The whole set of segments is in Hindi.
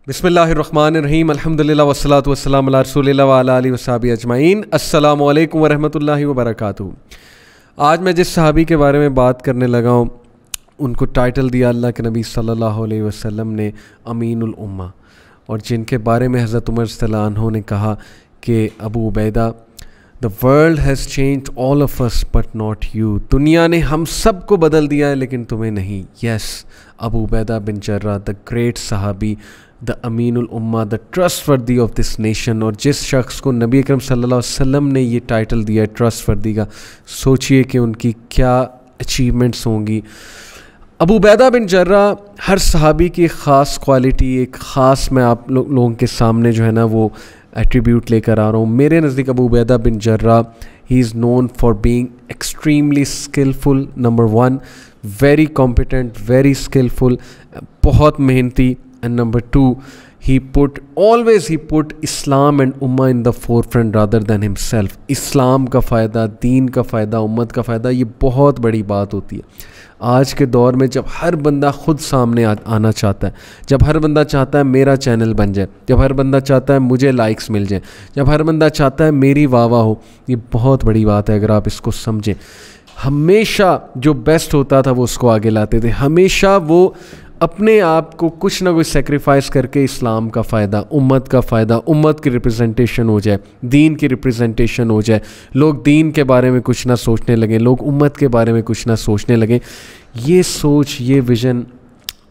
बिस्मिल्लाहिर्रहमानिर्रहीम अल्हम्दुलिल्लाह वस्सलातु वस्सलामु अला रसूलिल्लाह व अला आलिहि वस्सहबिहि अजमईन। अस्सलामु अलैकुम व रहमतुल्लाहि व बरकातुहू। आज मैं जिस सहाबी के बारे में बात करने लगा हूँ उनको टाइटल दिया अल्लाह के नबी सल्लल्लाहु अलैहि वसल्लम ने अमीनुल उम्मा, और जिनके बारे में हज़रत उमर रज़ियल्लाहु अन्हु ने कहा कि Abu Ubaida, the world has changed all of us but not you. दुनिया ने हम सब को बदल दिया है लेकिन तुम्हें नहीं। Yes, Abu Ubaida bin Jarrah, the great सहाबी, द अमीनुल उम्मा, the trustworthy of this nation. और जिस शख्स को नबी अकरम सल्लल्लाहु अलैहि वसल्लम ने ये टाइटल दिया है ट्रस्टवर्दी का, सोचिए कि उनकी क्या अचीवमेंट्स होंगी। अबू उबैदा बिन जर्राह, हर सहाबी की एक ख़ास क्वालिटी, एक ख़ास मैं आप लोगों के सामने जो है ना वो एट्रीब्यूट लेकर आ रहा हूँ। मेरे नज़दीक Abu Ubaida bin Jarrah, he is known for being extremely skillful, number one, very competent, very skillful, बहुत मेहनती, and number two, he put Islam and Ummah in the forefront rather than himself। इस्लाम का फ़ायदा, दीन का फ़ायदा, उम्मत का फ़ायदा, ये बहुत बड़ी बात होती है आज के दौर में, जब हर बंदा ख़ुद सामने आना चाहता है, जब हर बंदा चाहता है मेरा चैनल बन जाए, जब हर बंदा चाहता है मुझे लाइक्स मिल जाए, जब हर बंदा चाहता है मेरी वाह वाह हो। ये बहुत बड़ी बात है अगर आप इसको समझें। हमेशा जो बेस्ट होता था वो उसको आगे लाते थे, हमेशा वो अपने आप को कुछ ना कुछ सेक्रीफाइस करके इस्लाम का फ़ायदा, उम्मत का फ़ायदा, उम्मत की रिप्रेजेंटेशन हो जाए, दीन की रिप्रेजेंटेशन हो जाए, लोग दीन के बारे में कुछ ना सोचने लगें, लोग उम्मत के बारे में कुछ ना सोचने लगें। ये सोच, ये विज़न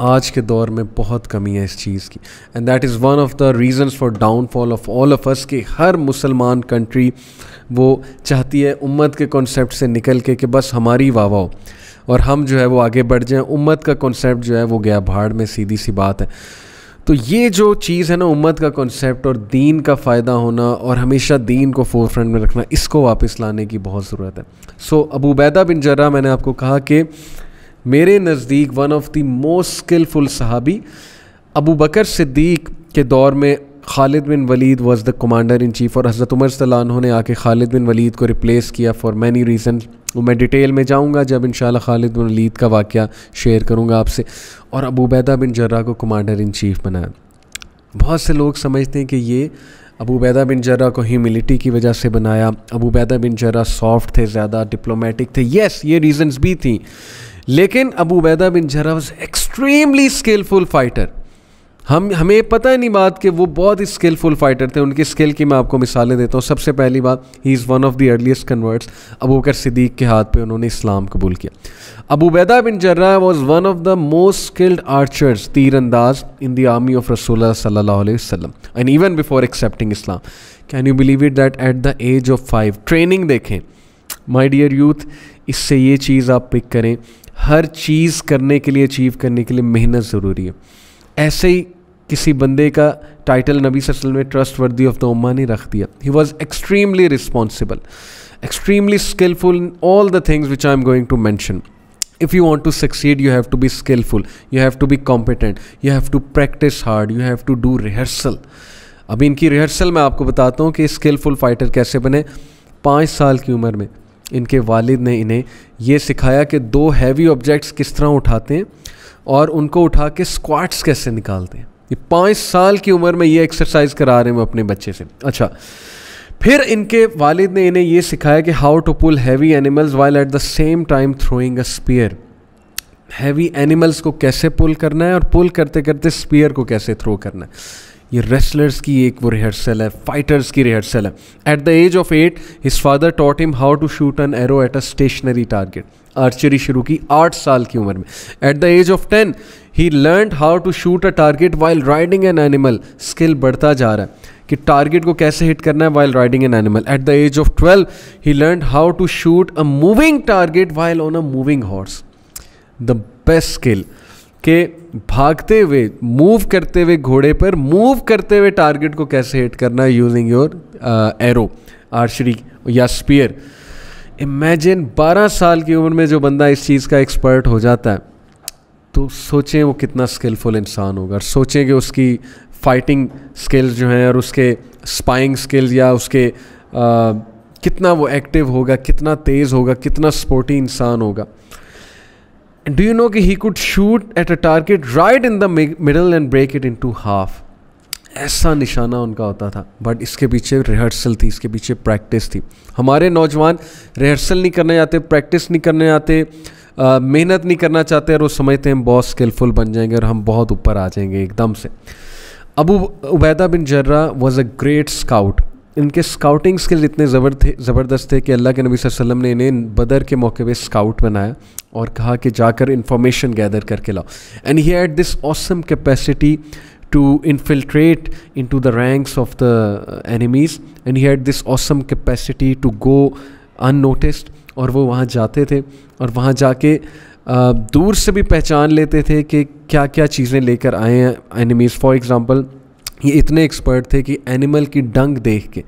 आज के दौर में बहुत कमी है इस चीज़ की। And that is one of the reasons for downfall of all of अस, कि हर मुसलमान कंट्री वो चाहती है उम्मत के कॉन्सेप्ट से निकल के कि बस हमारी वाह वाह हो और हम जो है वो आगे बढ़ जाएं। उम्मत का कॉन्सेप्ट जो है वो गया भाड़ में, सीधी सी बात है। तो ये जो चीज़ है ना, उम्मत का कॉन्सेप्ट और दीन का फ़ायदा होना और हमेशा दीन को फोरफ्रंट में रखना, इसको वापस लाने की बहुत ज़रूरत है। सो अबू उबैदा बिन जर्राह, मैंने आपको कहा कि मेरे नज़दीक one of the most skillful सहाबी। अबू बकर सिद्दीक के दौर में Khalid bin Walid was the commander in chief, और हज़रत उमर रज़ियल्लाहु अन्हु ने आके खालिद बिन वलीद को रिप्लेस किया फॉर मैनी रीज़न। वो मैं डिटेल में जाऊंगा जब इंशाल्लाह खालिद बिन वलीद का वाक़या शेयर करूंगा आपसे। और अबू उबैदा बिन जर्राह को कमांडर इन चीफ़ बनाया। बहुत से लोग समझते हैं कि ये अबू उबैदा बिन जर्राह को ह्यूमिलिटी की वजह से बनाया, अबू उबैदा बिन जर्राह सॉफ्ट थे, ज़्यादा डिप्लोमेटिक थे। येस, ये रीज़न्स भी थी, लेकिन Abu Ubaida bin Jarrah was extremely skillful fighter. हमें पता है नहीं बात कि वो बहुत ही स्किलफुल फाइटर थे। उनकी स्किल की मैं आपको मिसालें देता हूँ। सबसे पहली बात, he is one of the earliest converts. Abu Bakr Siddiq के हाथ पे उन्होंने इस्लाम कबूल किया। Abu Ubaida bin Jarrah was one of the most skilled archers, तीरंदाज, इन द आर्मी ऑफ रसूलुल्लाह सल्लल्लाहु अलैहि वसल्लम and even before accepting Islam. Can you believe it that at the age of 5 training देखें माय डियर यूथ। इससे ये चीज़ आप पिक करें, हर चीज़ करने के लिए, अचीव करने के लिए मेहनत ज़रूरी है। ऐसे ही किसी बंदे का टाइटल नबी सल्लल्लाहु अलैहि वसल्लम ने ट्रस्टवर्दी ऑफ द उम्मा नहीं रख दिया। He was extremely responsible, extremely skillful in all the things which I am going to mention. If you want to succeed, you have to be skillful, you have to be competent, you have to practice hard, you have to do rehearsal। अभी इनकी रिहर्सल मैं आपको बताता हूँ कि स्किलफुल फाइटर कैसे बने। 5 साल की उम्र में इनके वालिद ने इन्हें ये सिखाया कि 2 हैवी ऑब्जेक्ट्स किस तरह उठाते हैं और उनको उठा के स्क्वाट्स कैसे निकालते हैं। ये 5 साल की उम्र में ये एक्सरसाइज करा रहे हैं वो अपने बच्चे से। अच्छा, फिर इनके वालिद ने इन्हें ये सिखाया कि how to pull heavy animals while at the same time throwing a spear. Heavy animals को कैसे पुल करना है और पुल करते करते स्पीयर को कैसे थ्रो करना है। ये रेसलर्स की एक वो रिहर्सल है, फाइटर्स की रिहर्सल है। At the age of 8 his father taught him how to shoot an arrow at a stationary target. Archery शुरू की 8 साल की उम्र में। At the age of 10 he learned how to shoot a target while riding an animal. Skill बढ़ता जा रहा है कि टारगेट को कैसे हिट करना है while riding an animal. At the age of 12 he learned how to shoot a moving target while on a moving horse. The best skill के भागते हुए, मूव करते हुए घोड़े पर मूव करते हुए टारगेट को कैसे हिट करना है यूजिंग योर एरो, आर्चरी या स्पीयर। इमेजिन 12 साल की उम्र में जो बंदा इस चीज़ का एक्सपर्ट हो जाता है, तो सोचें वो कितना स्किलफुल इंसान होगा। और सोचें कि उसकी फाइटिंग स्किल्स जो हैं और उसके स्पाइंग स्किल्स या उसके कितना वो एक्टिव होगा, कितना तेज़ होगा, कितना स्पोर्टी इंसान होगा। Do you know कि he could shoot at a target right in the middle and break it into half? ऐसा निशाना उनका होता था। बट इसके पीछे रिहर्सल थी, इसके पीछे प्रैक्टिस थी। हमारे नौजवान रिहर्सल नहीं करने जाते, प्रैक्टिस नहीं करने जाते, मेहनत नहीं करना चाहते, और वो समझते हैं हम बहुत स्किलफुल बन जाएंगे और हम बहुत ऊपर आ जाएंगे एकदम से। Abu Ubaida bin Jarrah was a great scout. इनके स्काउटिंग स्किल्स इतने ज़बरदस्त थे कि अल्लाह के नबी सल्लल्लाहु अलैहि वसल्लम ने इन्हें बदर के मौके पे स्काउट बनाया और कहा कि जाकर इंफॉर्मेशन गैदर करके लाओ। And he had this awesome capacity to infiltrate into the ranks of the enemies, and he had this awesome capacity to go unnoticed। और वो वहाँ जाते थे और वहाँ जाके दूर से भी पहचान लेते थे कि क्या क्या चीज़ें लेकर आए हैं एनिमीज़। फॉर एग्ज़ाम्पल ये इतने एक्सपर्ट थे कि एनिमल की डंग देख के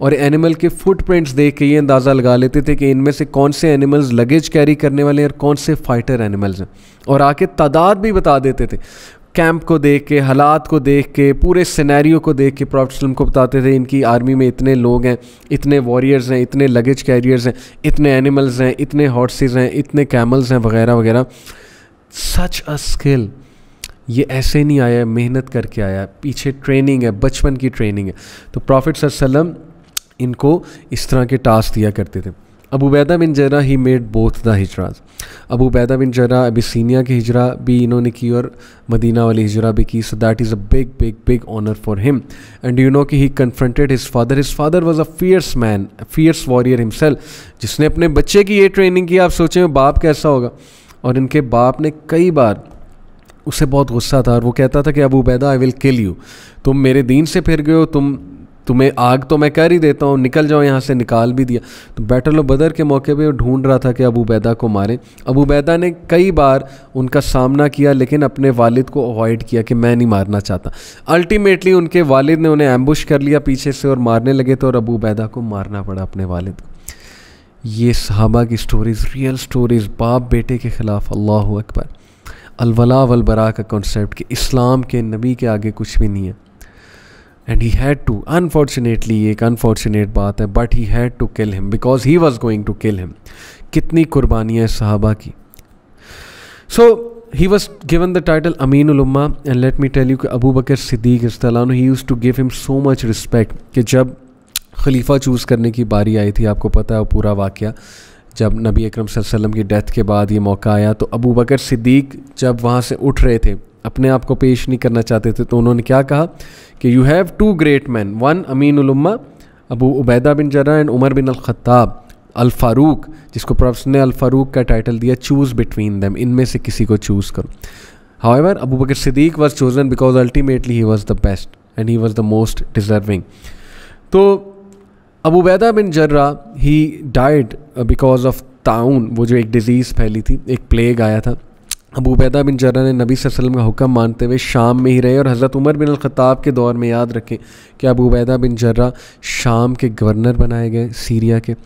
और एनिमल के फुटप्रिंट्स देख के ये अंदाज़ा लगा लेते थे कि इनमें से कौन से एनिमल्स लगेज कैरी करने वाले हैं और कौन से फाइटर एनिमल्स हैं, और आके तादाद भी बता देते थे। कैंप को देख के, हालात को देख के, पूरे सिनेरियो को देख के प्रॉफेट सल्लल्लाहु अलैहि वसल्लम को बताते थे इनकी आर्मी में इतने लोग हैं, इतने वॉरियर्स हैं, इतने लगेज कैरियर्स हैं, इतने एनिमल्स हैं, इतने हॉर्सेस हैं, इतने कैमल्स हैं, वगैरह वगैरह। सच अ स्किल। ये ऐसे नहीं आया, मेहनत करके आया, पीछे ट्रेनिंग है, बचपन की ट्रेनिंग है। तो प्रॉफेट सल्लल्लाहु अलैहि वसल्लम इनको इस तरह के टास्क दिया करते थे। Abu Ubaida bin Jarrah he made both the hijras. Abu Ubaida bin Jarrah Abyssinia की हिजरा भी इन्होंने की और मदीना वाली हिजरा भी की। So that is a big big big honour for him. And you know कि he confronted his father. His father was a fierce man, fierce warrior himself, जिसने अपने बच्चे की ये ट्रेनिंग की। आप सोचें बाप कैसा होगा। और इनके बाप ने कई बार, उसे बहुत गुस्सा था और वो कहता था कि Abu Ubaida I will kill you, तुम मेरे दीन से फिर गए हो, तुम्हें आग तो मैं कर ही देता हूँ, निकल जाओ यहाँ से। निकाल भी दिया। तो बैटल ऑफ बदर के मौके पे वो ढूंढ रहा था कि अबू उबैदा को मारे। अबू उबैदा ने कई बार उनका सामना किया, लेकिन अपने वालिद को अवॉइड किया कि मैं नहीं मारना चाहता। अल्टीमेटली उनके वालिद ने उन्हें एम्बुश कर लिया पीछे से और मारने लगे थे, और अबू उबैदा को मारना पड़ा अपने वालिद को। ये सहाबा की स्टोरीज़, रियल स्टोरीज़, बाप बेटे के ख़िलाफ़। अल्लाहु अकबर। अलवला वलबरा का कॉन्सेप्ट कि इस्लाम के नबी के आगे कुछ भी नहीं है। And he had to, unfortunately ये एक अनफॉर्चुनेट बात है, but he had to kill him because he was going to kill him. कितनी कुर्बानियाँ सहाबा की। So he was given the title अमीनुल उम्मा। And let me tell you कि अबू बकर सिद्दीक रज़ियल्लाहु अन्हु, he used to give him so much respect कि जब खलीफा चूज़ करने की बारी आई थी, आपको पता है वो पूरा वाक़या, जब नबी अकरम सल्लल्लाहु अलैहि वसल्लम की डेथ के बाद ये मौका आया, तो अबू बकर सिद्दीक जब वहाँ से उठ रहे थे, अपने आप को पेश नहीं करना चाहते थे, तो उन्होंने क्या कहा कि you have two great man, one अमीनुल उम्मा Abu Ubaida bin Jarrah and Umar bin al Khattab al Farooq, जिसको प्रोफेसर ने अल फ़ारूक का टाइटल दिया, चूज़ बिटवीन देम, इनमें से किसी को चूज़ करो। However Abu Bakr Siddiq was chosen because ultimately he was the best and he was the most deserving. तो Abu Ubaida bin Jarrah he died because of ताउन, वो जो एक डिज़ीज़ फैली थी, एक प्लेग आया था। अबू उबैदा बिन जर्रा ने नबी सल्लल्लाहु अलैहि वसल्लम का हुक्म मानते हुए शाम में ही रहे, और हज़रत उमर बिन अल खत्ताब के दौर में याद रखें कि अबू उबैदा बिन जर्रा शाम के गवर्नर बनाए गए, सीरिया के,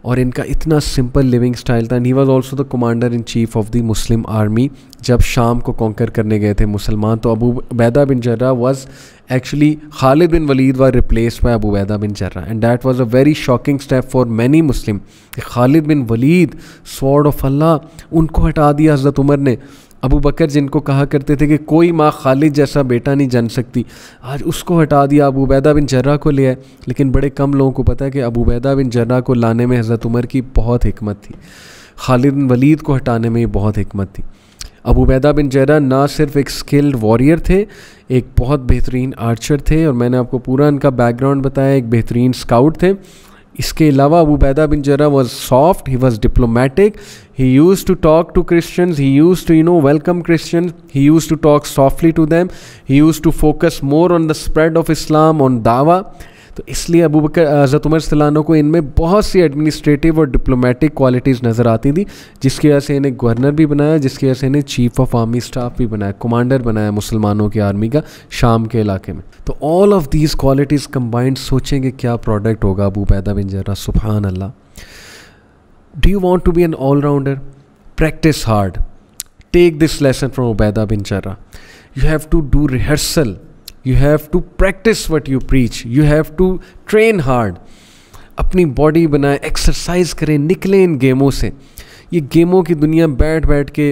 और इनका इतना सिंपल लिविंग स्टाइल था। And he was also the commander in chief of the Muslim army जब शाम को कॉन्कर करने गए थे मुसलमान। तो Abu Ubaida bin Jarrah was actually Khalid bin Walid were replaced by Abu Ubaida bin Jarrah, and that was a very shocking step for many Muslim. Khalid bin Walid, sword of Allah, उनको हटा दिया हज़रत उमर ने। अबू बकर जिनको कहा करते थे कि कोई माँ खालिद जैसा बेटा नहीं जन सकती, आज उसको हटा दिया, अबू उबैदा बिन जर्रा को ले आए। लेकिन बड़े कम लोगों को पता है कि अबू उबैदा बिन जर्रा को लाने में हज़रत उमर की बहुत हिकमत थी, खालिद बिन वलीद को हटाने में बहुत हिकमत थी। अबू उबैदा बिन जर्रा ना सिर्फ एक स्किल्ड वॉरियर थे, एक बहुत बेहतरीन आर्चर थे, और मैंने आपको पूरा इनका बैकग्राउंड बताया, एक बेहतरीन स्काउट थे। इसके अलावा Abu Ubaida bin Jarrah was soft, he was diplomatic, he used to talk to Christians, he used to welcome Christians, he used to talk softly to them, he used to focus more on the spread of Islam, on दावा। तो इसलिए अबू बकर हज़रत उमर रज़ियल्लाहु अन्हु को इनमें बहुत सी एडमिनिस्ट्रेटिव और डिप्लोमेटिक क्वालिटीज़ नज़र आती थी, जिसकी वजह से इन्हें गवर्नर भी बनाया, जिसकी वजह से इन्हें चीफ ऑफ आर्मी स्टाफ भी बनाया, कमांडर बनाया मुसलमानों की आर्मी का शाम के इलाके में। तो all of these qualities combined, सोचेंगे क्या प्रोडक्ट होगा अबू उबैदा बिन जर्रा। सुभान अल्लाह। Do you want to be an all-rounder? Practice hard. Take this lesson from Ubaida bin Jarrah. You have to do rehearsal. You have to practice what you preach. You have to train hard. अपनी बॉडी बनाए, एक्सरसाइज करें, निकलें इन गेमों से। ये गेमों की दुनिया बैठ बैठ के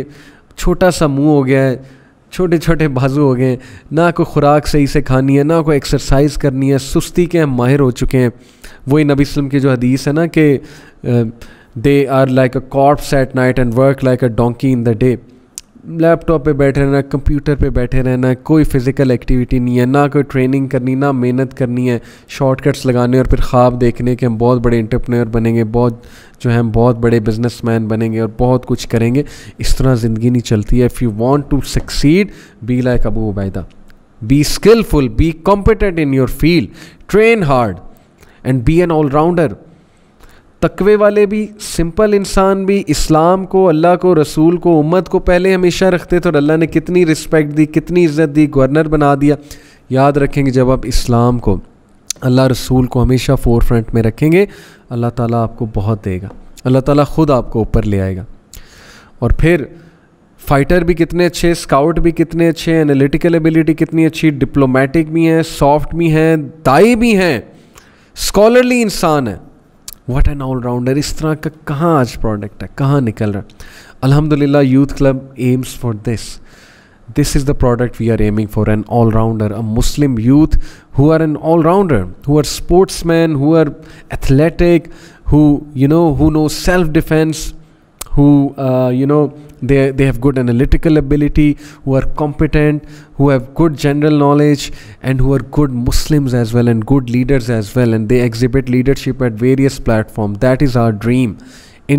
छोटा सा मुंह हो गया है, छोटे छोटे बाजू हो गए, ना कोई खुराक सही से खानी है, ना कोई एक्सरसाइज करनी है, सुस्ती के हम माहिर हो चुके हैं। वही नबी वसल्लम की जो हदीस है ना कि they are like a corpse at night and work like a donkey in the day. Laptop पे बैठे रहना, कंप्यूटर पे बैठे रहना, कोई फिज़िकल एक्टिविटी नहीं है, ना कोई ट्रेनिंग करनी, ना मेहनत करनी है, शॉर्टकट्स लगाने और फिर ख्वाब देखने के हम बहुत बड़े एंटरप्रेन्योर बनेंगे, बहुत जो है हम बहुत बड़े बिजनेसमैन बनेंगे और बहुत कुछ करेंगे। इस तरह ज़िंदगी नहीं चलती है। If you want to succeed, be like Abu Ubaida, be skillful, be competent in your field, train hard and be an allrounder. तकवे वाले भी, सिंपल इंसान भी इस्लाम को, अल्लाह को, रसूल को, उम्मत को पहले हमेशा रखते थे और अल्लाह ने कितनी रिस्पेक्ट दी, कितनी इज़्ज़त दी, गवर्नर बना दिया। याद रखेंगे जब आप इस्लाम को, अल्लाह रसूल को हमेशा फोर फ्रंट में रखेंगे, अल्लाह ताला आपको बहुत देगा, अल्लाह ताला ख़ुद आपको ऊपर ले आएगा। और फिर फ़ाइटर भी कितने अच्छे, स्काउट भी कितने अच्छे, एनालिटिकल एबिलिटी कितनी अच्छी, डिप्लोमेटिक भी हैं, सॉफ्ट भी हैं, दाई भी हैं, स्कॉलरली इंसान है। What an allrounder. इस तरह का कहाँ आज प्रोडक्ट है, कहाँ निकल रहा है। अल्हम्दुलिल्लाह youth club AIIMS for this. This is the product we are aiming for, an all-rounder, a Muslim youth who are an all-rounder, who are sportsmen, who are athletic, who who know self-defense, who they have good analytical ability, who are competent, who have good general knowledge, and who are good Muslims as well and good leaders as well, and they exhibit leadership at various platforms. That is our dream,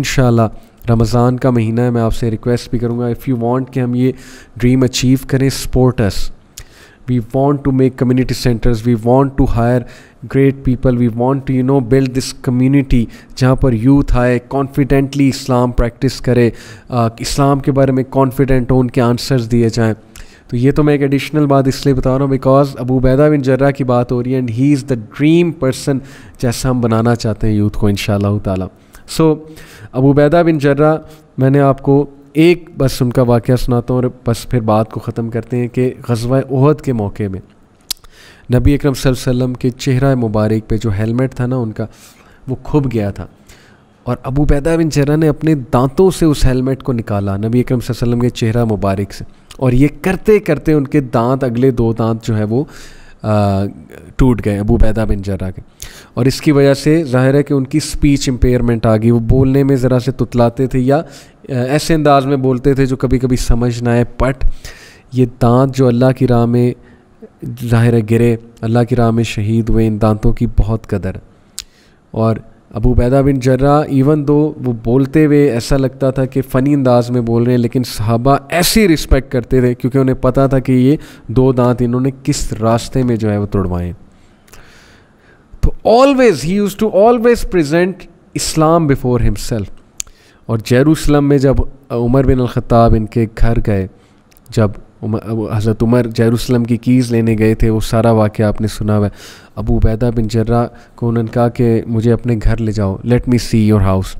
inshallah. Ramzan का महीना है, मैं आपसे रिक्वेस्ट भी करूँगा, इफ़ यू वांट कि हम ये ड्रीम अचीव करें, support us. We want to make community centres, we want to hire great people, we want to build this community जहाँ पर यूथ आए, कॉन्फिडेंटली इस्लाम प्रैक्टिस करे, इस्लाम के बारे में कॉन्फिडेंट हो, उनके आंसर्स दिए जाएँ. तो ये तो मैं एक एडिशनल बात इसलिए बता रहा हूँ because Abu Ubaida bin Jarrah की बात हो रही है, and he is the dream person जैसा हम बनाना चाहते हैं यूथ को इंशाअल्लाह ताला. सो अबू उबैदा बिन जर्राह, मैंने आपको एक बस उनका वाक़या सुनाता हूँ और बस फिर बात को ख़त्म करते हैं कि ग़ज़वा उहद के मौके में नबी अकरम सल्लल्लाहु अलैहि वसल्लम के चेहरा मुबारक पे जो हेलमेट था ना उनका, वो खुब गया था. और अबू उबैदा बिन जर्राह ने अपने दांतों से उस हेलमेट को निकाला नबी अकरम सल्लल्लाहु अलैहि वसल्लम के चेहरा मुबारक से, और ये करते करते उनके दांत, अगले 2 दांत जो है वो टूट गए अबू उबैदा बिन जर्राह के. और इसकी वजह से ज़ाहिर है कि उनकी स्पीच इम्पेयरमेंट आ गई, वो बोलने में ज़रा से तुतलाते थे या ऐसे अंदाज में बोलते थे जो कभी कभी समझ ना आए. बट ये दांत जो अल्लाह की राह में ज़ाहिर है गिरे, अल्लाह की राह में शहीद हुए, इन दांतों की बहुत कदर. और Abu Ubaida bin जर्राह even though वो बोलते हुए ऐसा लगता था कि फ़नी अंदाज में बोल रहे हैं, लेकिन सहाबा ऐसी रिस्पेक्ट करते थे क्योंकि उन्हें पता था कि ये 2 दांत इन्होंने किस रास्ते में जो है वो तोड़वाएं. तो always he used to always present Islam before himself. और जेरूसलम में जब उमर बिन अल-खत्ताब इनके घर गए, जब हज़रत उमर जेरूसलम की कीज़ लेने गए थे, वो सारा वाक़या आपने सुना हुआ है. अबू उबैदा बिन जर्राह को उन्होंने कहा कि मुझे अपने घर ले जाओ, let me see your house.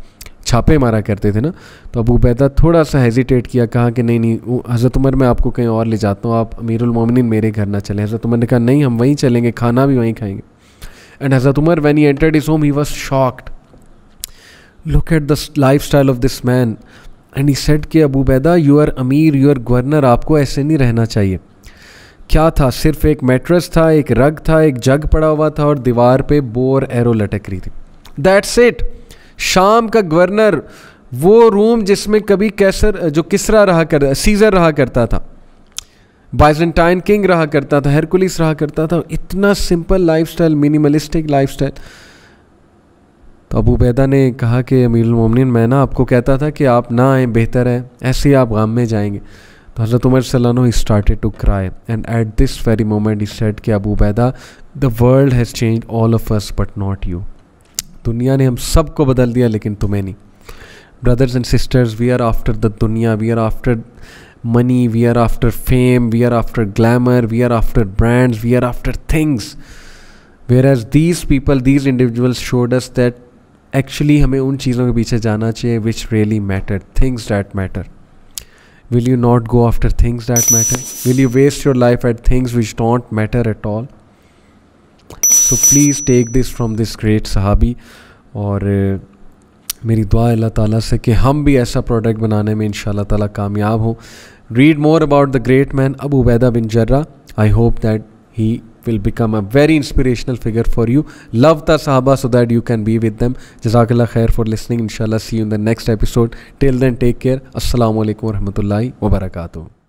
छापे मारा करते थे ना, तो अबू उबैदा थोड़ा सा हेजिटेट किया, कहा कि नहीं हज़रत उमर मैं आपको कहीं और ले जाता हूँ, आप अमीरुल मोमिनीन मेरे घर ना चलें. हज़रत उमर ने कहा नहीं, हम वहीं चलेंगे, खाना भी वहीं खाएंगे. एंड हज़रत Umar when he entered his home he was shocked. Look at the lifestyle of this man. And he said कि अबू उबैदा यू आर अमीर, यू आर गवर्नर, आपको ऐसे नहीं रहना चाहिए. क्या था? सिर्फ एक मैट्रेस था, एक रग था, एक जग पड़ा हुआ था और दीवार पे बो और एरो लटक रही थी. That's it. शाम का गवर्नर, वो रूम जिसमें कभी कैसर जो किसरा रहा कर, सीजर रहा करता था, बाइजेंटाइन किंग रहा करता था, हेरकुलिस रहा करता था. इतना सिंपल लाइफस्टाइल, मिनिमलिस्टिक लाइफस्टाइल. तो अबू उबैदा ने कहा कि अमीरुल मोमिनीन मैं ना आपको कहता था कि आप ना आएँ, बेहतर है, ऐसे ही आप गम में जाएंगे. तो हज़रत उमर सल्लल्लाहु अलैहि वसल्लम he started to cry and at this very moment he said कि Abu Ubaida the world has changed all of us but not you. दुनिया ने हम सब को बदल दिया लेकिन तुम्हें नहीं. Brothers and sisters, we are after the दुनिया, we are after money, we are after fame, we are after glamour, we are after brands, we are after things. Whereas these people, these individuals showed us that actually हमें उन चीज़ों के पीछे जाना चाहिए which really matter, things that matter. Will you not go after things that matter? Will you waste your life at things which don't matter at all? So please take this from this great sahabi. और मेरी दुआ अल्लाह ताला से कि हम भी ऐसा प्रोडक्ट बनाने में इंशाअल्लाह ताला कामयाब हों. Read more about the great man Abu Ubaidah bin Jarrah. I hope that he will become a very inspirational figure for you. Love the Sahaba so that you can be with them. Jazakallah khair for listening. Inshallah, see you in the next episode. Till then, take care. Assalamu alaikum wa rahmatullahi wa barakatuh.